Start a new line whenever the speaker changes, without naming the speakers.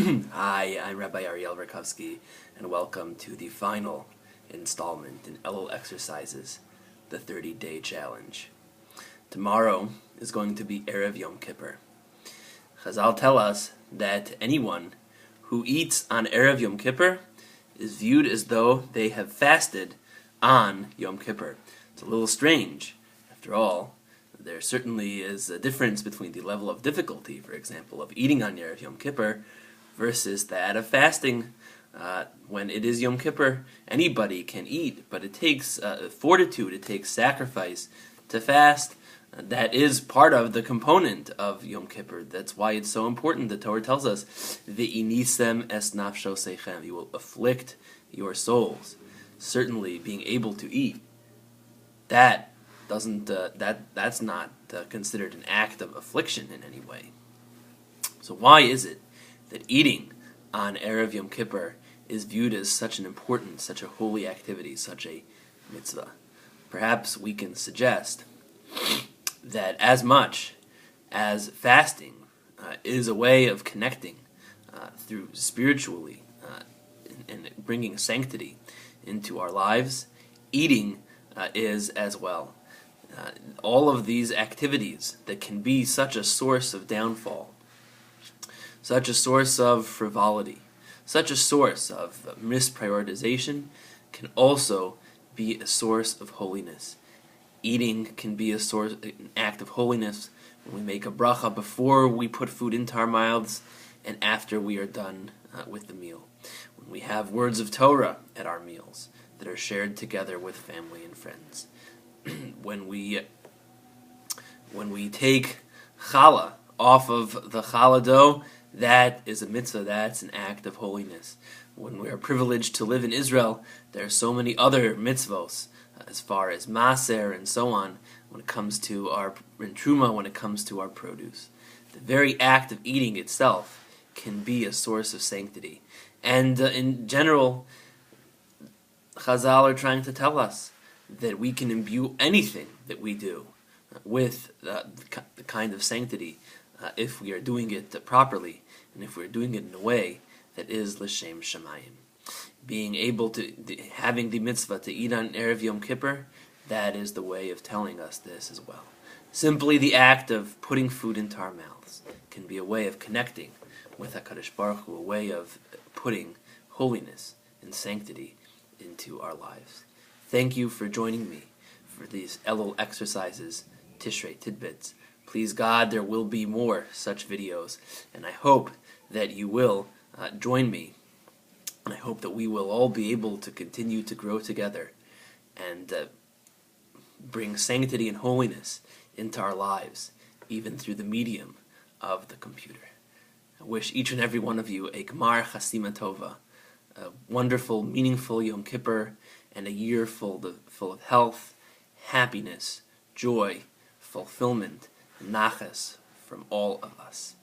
Hi, I'm Rabbi Ariel Rackovsky, and welcome to the final installment in Elul exercises, the 30-day challenge. Tomorrow is going to be Erev Yom Kippur. Chazal tell us that anyone who eats on Erev Yom Kippur is viewed as though they have fasted on Yom Kippur. It's a little strange. After all, there certainly is a difference between the level of difficulty, for example, of eating on Erev Yom Kippur versus that of fasting. When it is Yom Kippur, anybody can eat, but it takes fortitude, it takes sacrifice to fast. That is part of the component of Yom Kippur. That's why it's so important. The Torah tells us, "Ve'inisem es nafsho seichem," you will afflict your souls. Certainly, being able to eat, that's not considered an act of affliction in any way. So why is it that eating on Erev Yom Kippur is viewed as such an important, such a holy activity, such a mitzvah? Perhaps we can suggest that as much as fasting is a way of connecting through spiritually and bringing sanctity into our lives, eating is as well. All of these activities that can be such a source of downfall, such a source of frivolity, such a source of misprioritization, can also be a source of holiness. Eating can be an act of holiness when we make a bracha before we put food into our mouths and after we are done with the meal. When we have words of Torah at our meals that are shared together with family and friends. When we take challah off of the challah dough, that is a mitzvah, that's an act of holiness. When we are privileged to live in Israel, there are so many other mitzvos, as far as maser and so on, when it comes to our truma, when it comes to our produce. The very act of eating itself can be a source of sanctity. And in general, Chazal are trying to tell us that we can imbue anything that we do with the kind of sanctity if we are doing it properly, and if we're doing it in a way that is l'shem shamayim. Being able to, having the mitzvah to eat on Erev Yom Kippur, that is the way of telling us this as well. Simply the act of putting food into our mouths can be a way of connecting with HaKadosh Baruch Hu, a way of putting holiness and sanctity into our lives. Thank you for joining me for these Elul exercises, Tishrei tidbits. Please God, there will be more such videos, and I hope that you will join me, and I hope that we will all be able to continue to grow together and bring sanctity and holiness into our lives, even through the medium of the computer. I wish each and every one of you a Gmar Chasima Tova, a wonderful, meaningful Yom Kippur, and a year full of health, happiness, joy, fulfillment, and naches from all of us.